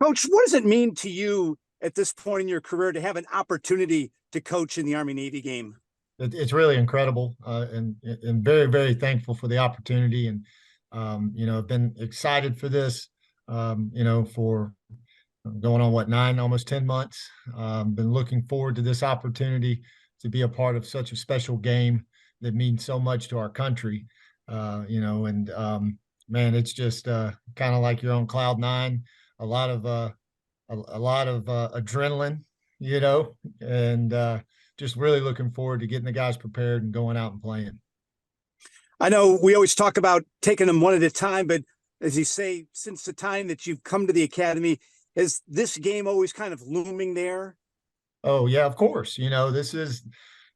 Coach, what does it mean to you at this point in your career to have an opportunity to coach in the Army-Navy game? It's really incredible, and very, very thankful for the opportunity. And I've been excited for this, for going on almost 10 months. Been looking forward to this opportunity to be a part of such a special game that means so much to our country. Man, it's just kind of like you're on cloud nine. A lot of adrenaline, and just really looking forward to getting the guys prepared and going out and playing. I know we always talk about taking them one at a time, but as you say, since the time that you've come to the academy, is this game always kind of looming there? Oh yeah, of course. This is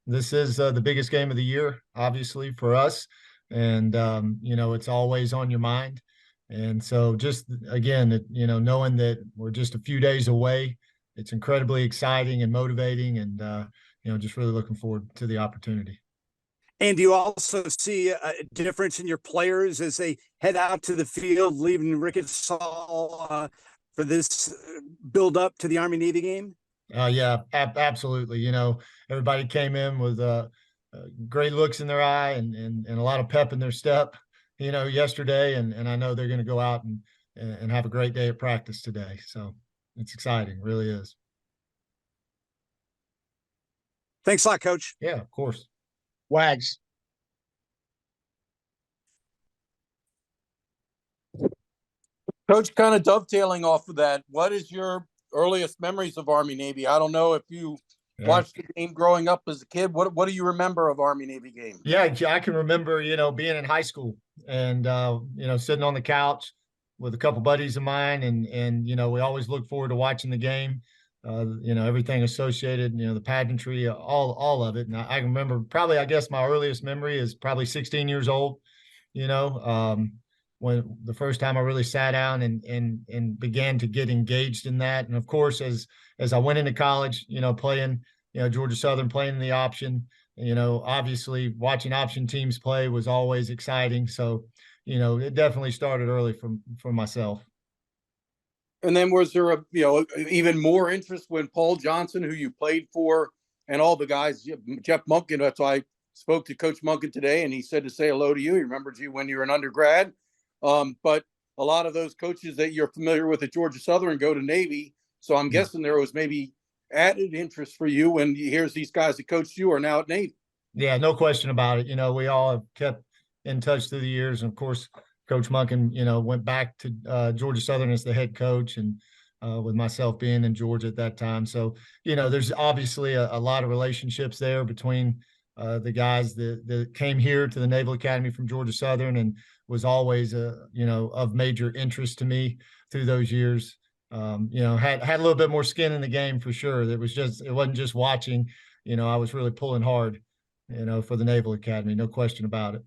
the biggest game of the year, obviously for us, and it's always on your mind. And so, just again, knowing that we're just a few days away, it's incredibly exciting and motivating, and just really looking forward to the opportunity. And do you also see a difference in your players as they head out to the field, leaving Rickensaw for this build up to the Army-Navy game? Yeah, absolutely. Everybody came in with great looks in their eye and a lot of pep in their step, yesterday. And I know they're going to go out and have a great day at practice today. So it's exciting, really is. Thanks a lot, Coach. Yeah, of course. Wags. Coach, kind of dovetailing off of that, what is your earliest memories of Army-Navy? I don't know if you watched the game growing up as a kid. What do you remember of Army-Navy game? Yeah, I can remember, being in high school and, sitting on the couch with a couple buddies of mine. And we always look forward to watching the game, everything associated, the pageantry, all of it. And I remember probably, I guess my earliest memory is probably 16 years old, when the first time I really sat down and began to get engaged in that. And of course, as I went into college, playing, Georgia Southern, playing in the option, obviously watching option teams play was always exciting. So, it definitely started early for myself. And then was there even more interest when Paul Johnson, who you played for, and all the guys, Jeff Monken, that's why I spoke to Coach Monken today, and he said to say hello to you. He remembered you when you were an undergrad. But a lot of those coaches that you're familiar with at Georgia Southern go to Navy. So I'm guessing there was maybe added interest for you when here's these guys that coached you are now at Navy. Yeah, no question about it. We all have kept in touch through the years. And of course, Coach Monken, went back to Georgia Southern as the head coach, and with myself being in Georgia at that time. So, there's obviously a lot of relationships there between the guys that came here to the Naval Academy from Georgia Southern, and was always of major interest to me through those years. Had a little bit more skin in the game for sure. It wasn't just watching. I was really pulling hard, for the Naval Academy, no question about it.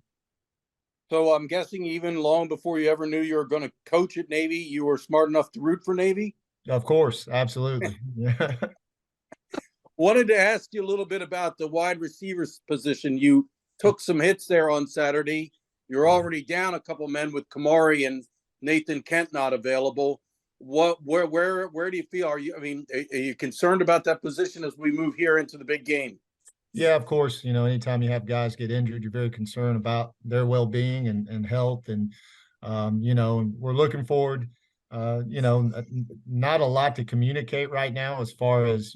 So I'm guessing even long before you ever knew you were going to coach at Navy, you were smart enough to root for Navy? Of course, absolutely. Wanted to ask you a little bit about the wide receivers position. You took some hits there on Saturday. You're already down a couple men with Kamari and Nathan Kent not available. Where do you feel? Are you concerned about that position as we move here into the big game? Yeah, of course. Anytime you have guys get injured, you're very concerned about their well-being and health. And, we're looking forward, not a lot to communicate right now as far as,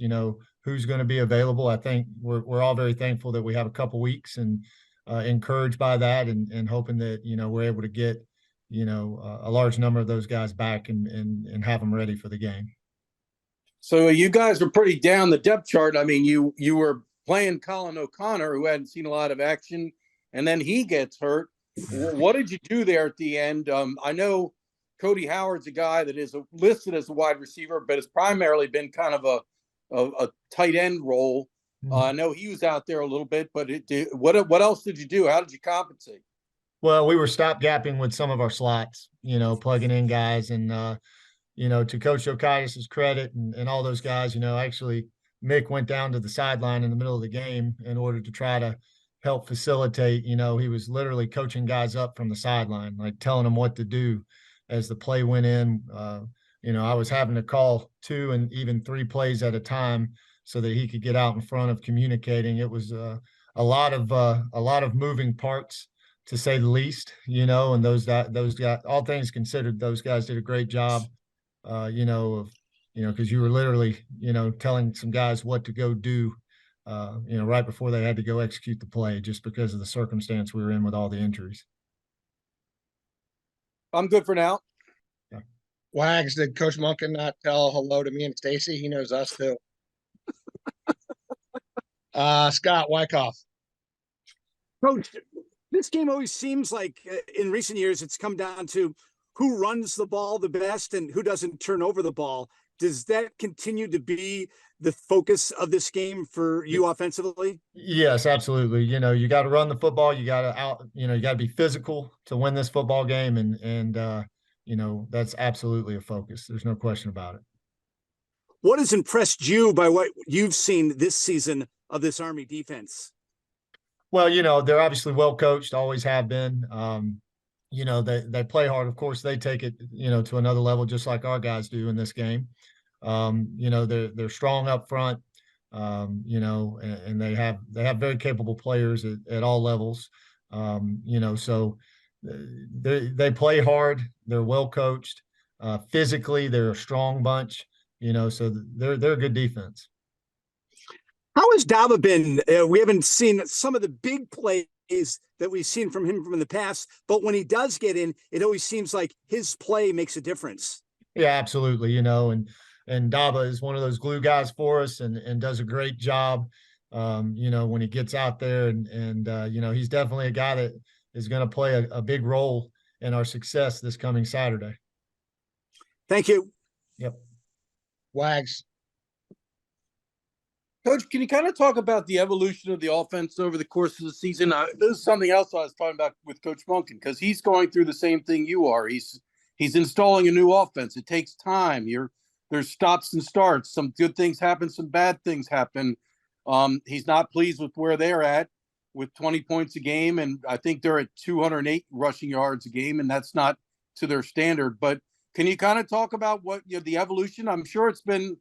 who's going to be available. I think we're all very thankful that we have a couple weeks, and encouraged by that, and hoping that, we're able to get, a large number of those guys back and have them ready for the game. So you guys were pretty down the depth chart. I mean, you were playing Colin O'Connor, who hadn't seen a lot of action, and then he gets hurt. What did you do there at the end? I know Cody Howard's a guy that is listed as a wide receiver, but has primarily been kind of a tight end role. I know he was out there a little bit, but what else did you do? How did you compensate? Well, we were stopgapping with some of our slots, plugging in guys, and to Coach Okaitis' credit and all those guys, actually Mick went down to the sideline in the middle of the game in order to try to help facilitate. He was literally coaching guys up from the sideline, like telling them what to do as the play went in, I was having to call 2 and even 3 plays at a time so that he could get out in front of communicating. It was a lot of moving parts, to say the least, and those guys, all things considered, those guys did a great job, because you were literally, telling some guys what to go do, right before they had to go execute the play, just because of the circumstance we were in with all the injuries. I'm good for now. Yeah. Wags, did Coach Monken not tell hello to me and Stacy? He knows us too. Scott Wyckoff. Coach, this game always seems like in recent years it's come down to who runs the ball the best and who doesn't turn over the ball. Does that continue to be the focus of this game for you offensively? Yes, absolutely. You got to run the football. You got to be physical to win this football game. And that's absolutely a focus. There's no question about it. What has impressed you by what you've seen this season of this Army defense? Well, they're obviously well coached, always have been. They play hard. Of course, they take it, to another level, just like our guys do in this game. They're strong up front, and they have very capable players at all levels. So they play hard. They're well coached. Physically, they're a strong bunch. So they're a good defense. How has Daba been? We haven't seen some of the big plays that we've seen from him from the past, but when he does get in, it always seems like his play makes a difference. Yeah, absolutely. And Daba is one of those glue guys for us and does a great job. When he gets out there and he's definitely a guy that is going to play a big role in our success this coming Saturday. Thank you. Yep. Wags. Coach, can you kind of talk about the evolution of the offense over the course of the season? This is something else I was talking about with Coach Monken, because he's going through the same thing you are. He's installing a new offense. It takes time. There's stops and starts. Some good things happen, some bad things happen. He's not pleased with where they're at with 20 points a game, and I think they're at 208 rushing yards a game, and that's not to their standard. But can you kind of talk about what the evolution? I'm sure it's been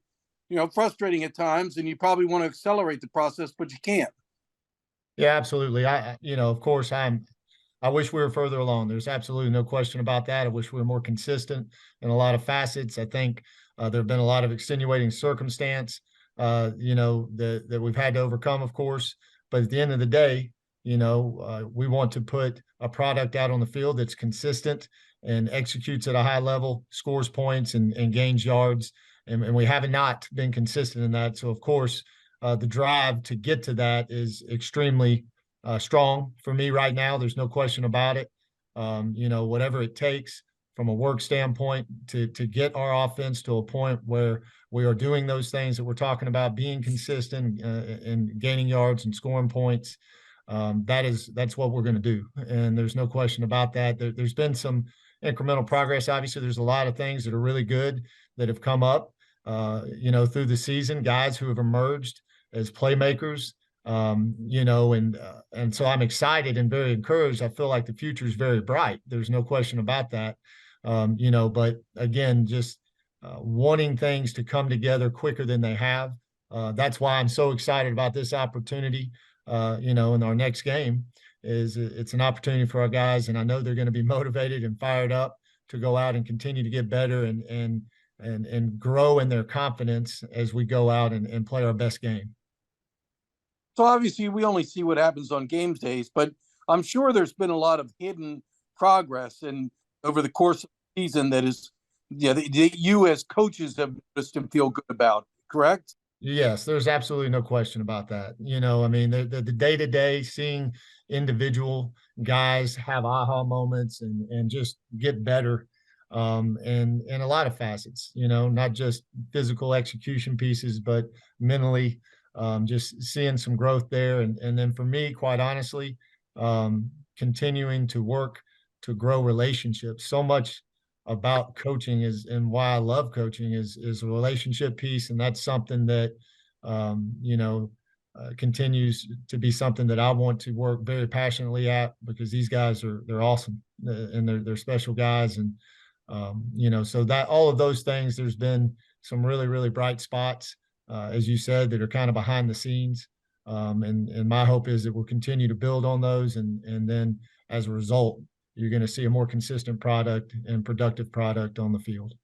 frustrating at times, and you probably want to accelerate the process, but you can't. Yeah, absolutely. Of course, I wish we were further along. There's absolutely no question about that. I wish we were more consistent in a lot of facets. I think there have been a lot of extenuating circumstance, that we've had to overcome, of course. But at the end of the day, we want to put a product out on the field that's consistent and executes at a high level, scores points and gains yards. And we have not been consistent in that. So, of course, the drive to get to that is extremely strong for me right now. There's no question about it. Whatever it takes from a work standpoint to get our offense to a point where we are doing those things that we're talking about, being consistent and gaining yards and scoring points. That's what we're going to do. And there's no question about that. There's been some incremental progress. Obviously, there's a lot of things that are really good that have come up, through the season, guys who have emerged as playmakers, and so I'm excited and very encouraged. I feel like the future is very bright. There's no question about that. But again, just wanting things to come together quicker than they have. That's why I'm so excited about this opportunity, in our next game. It's an opportunity for our guys, and I know they're going to be motivated and fired up to go out and continue to get better and grow in their confidence as we go out and play our best game. So obviously we only see what happens on game days, but I'm sure there's been a lot of hidden progress and over the course of the season that is, that you as coaches have noticed and feel good about, correct? Yes, there's absolutely no question about that. The day-to-day, seeing individual guys have aha moments and just get better, and in a lot of facets, not just physical execution pieces, but mentally, just seeing some growth there. And then for me, quite honestly, continuing to work to grow relationships. So much about coaching and why I love coaching is a relationship piece. And that's something that, continues to be something that I want to work very passionately at, because these guys they're awesome and they're special guys. And, So that all of those things, there's been some really, really bright spots, as you said, that are kind of behind the scenes. And my hope is that we'll continue to build on those. And then as a result, you're going to see a more consistent product and productive product on the field.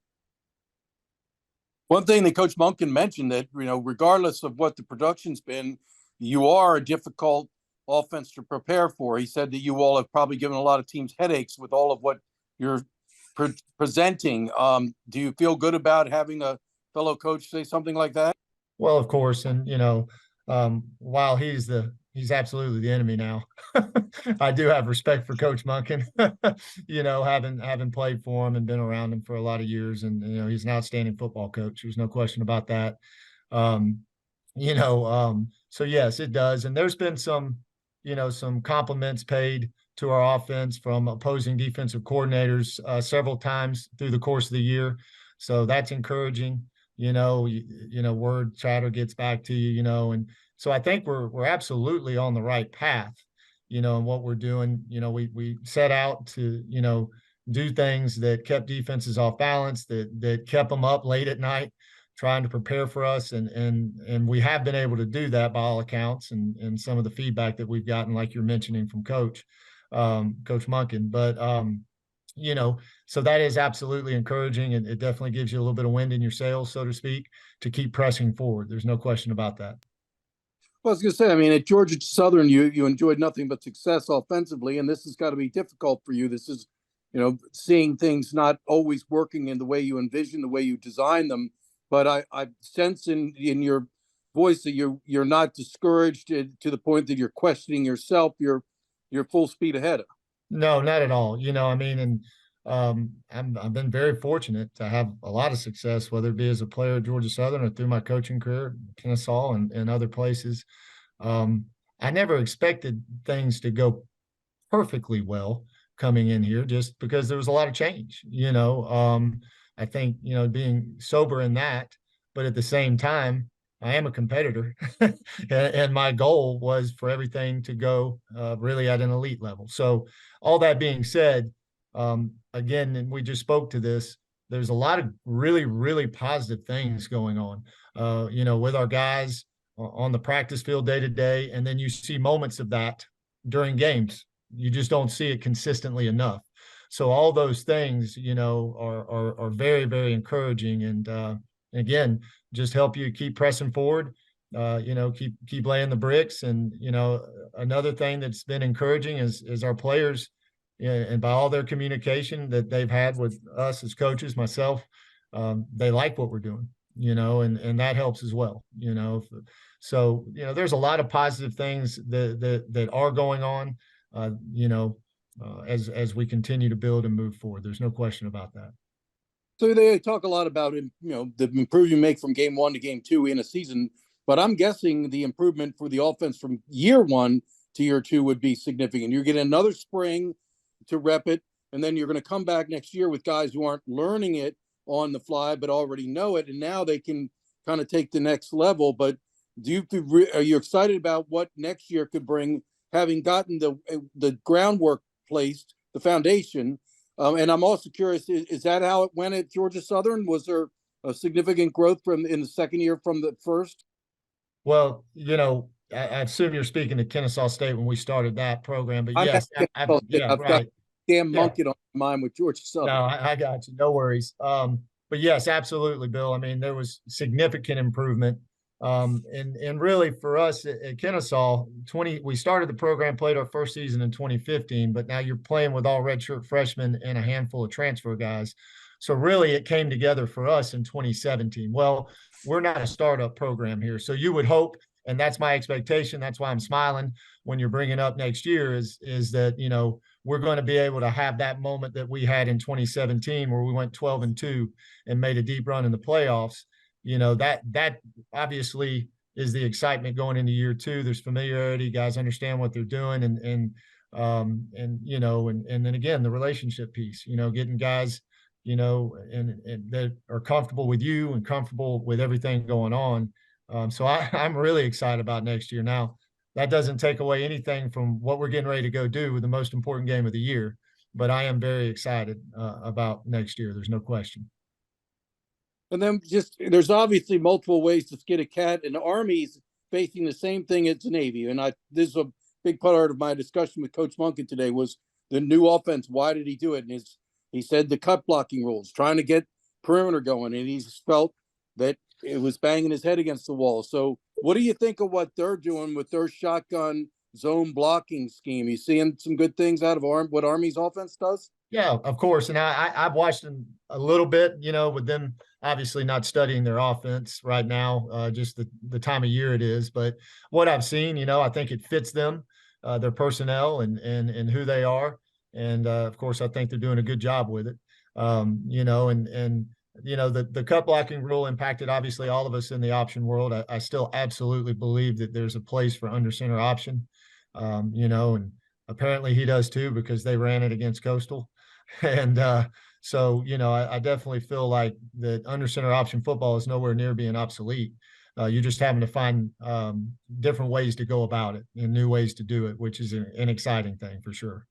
One thing that Coach Monken mentioned that, regardless of what the production's been, you are a difficult offense to prepare for. He said that you all have probably given a lot of teams headaches with all of what you're presenting. Do you feel good about having a fellow coach say something like that? Well, of course. And, while he's absolutely the enemy now, I do have respect for Coach Monken, having played for him and been around him for a lot of years. And, he's an outstanding football coach. There's no question about that. So yes, it does. And there's been some compliments paid to our offense from opposing defensive coordinators several times through the course of the year. So that's encouraging. Word chatter gets back to you, and so I think we're absolutely on the right path, in what we're doing. We set out to, do things that kept defenses off balance, that kept them up late at night, trying to prepare for us. And we have been able to do that by all accounts and some of the feedback that we've gotten, like you're mentioning from Coach Monken. But, so that is absolutely encouraging. And it definitely gives you a little bit of wind in your sails, so to speak, to keep pressing forward. There's no question about that. Well, I was going to say, at Georgia Southern, you enjoyed nothing but success offensively, and this has got to be difficult for you. This is, seeing things not always working in the way you envision, the way you design them. But I sense in your voice that you're not discouraged to the point that you're questioning yourself. You're full speed ahead. No, not at all. I've been very fortunate to have a lot of success, whether it be as a player at Georgia Southern or through my coaching career, Kennesaw and other places. I never expected things to go perfectly well coming in here, just because there was a lot of change. I think, being sober in that, but at the same time, I am a competitor and my goal was for everything to go really at an elite level. So all that being said, again, and we just spoke to this, there's a lot of really, really positive things going on, with our guys on the practice field day to day. And then you see moments of that during games. You just don't see it consistently enough. So all those things, are very, very encouraging. And again, just help you keep pressing forward, keep laying the bricks. And, another thing that's been encouraging is our players, and by all their communication that they've had with us as coaches, myself, they like what we're doing, and that helps as well, So, there's a lot of positive things that are going on, as we continue to build and move forward. There's no question about that. So they talk a lot about, the improvement you make from game 1 to game 2 in a season, but I'm guessing the improvement for the offense from year 1 to year 2 would be significant. You're getting another spring to rep it, and then you're going to come back next year with guys who aren't learning it on the fly, but already know it, and now they can kind of take the next level. But are you excited about what next year could bring, having gotten the groundwork placed, the foundation? And I'm also curious, is that how it went at Georgia Southern? Was there a significant growth in the second year from the first? Well, I assume you're speaking to Kennesaw State when we started that program, but yes, I've right. got damn monkey on mine with Georgia Southern. No, I got you. No worries. But yes, absolutely, Bill. There was significant improvement. And really for us at Kennesaw, we started the program, played our first season in 2015, but now you're playing with all redshirt freshmen and a handful of transfer guys. So really it came together for us in 2017. Well, we're not a startup program here. So you would hope, and that's my expectation, that's why I'm smiling when you're bringing up next year, is that, we're going to be able to have that moment that we had in 2017 where we went 12-2 and made a deep run in the playoffs. That obviously is the excitement going into year 2. There's familiarity, guys understand what they're doing, and then again, the relationship piece, getting guys, and that are comfortable with you and comfortable with everything going on. So I'm really excited about next year. Now, that doesn't take away anything from what we're getting ready to go do with the most important game of the year. but I am very excited about next year. There's no question. And then just there's obviously multiple ways to skin a cat, and the Army's facing the same thing as the Navy. And this is a big part of my discussion with Coach Monken today was the new offense. Why did he do it? And he said the cut blocking rules, trying to get perimeter going, and he's felt that it was banging his head against the wall. So what do you think of what they're doing with their shotgun zone blocking scheme? You seeing some good things out of what Army's offense does? Yeah, of course. And I've watched them a little bit, with them obviously not studying their offense right now, just the time of year it is. But what I've seen, I think it fits them, their personnel and who they are. And of course, I think they're doing a good job with it. The cut blocking rule impacted obviously all of us in the option world. I still absolutely believe that there's a place for under center option, and apparently he does too, because they ran it against Coastal. And so, I definitely feel like that under center option football is nowhere near being obsolete. You're just having to find different ways to go about it and new ways to do it, which is an exciting thing for sure.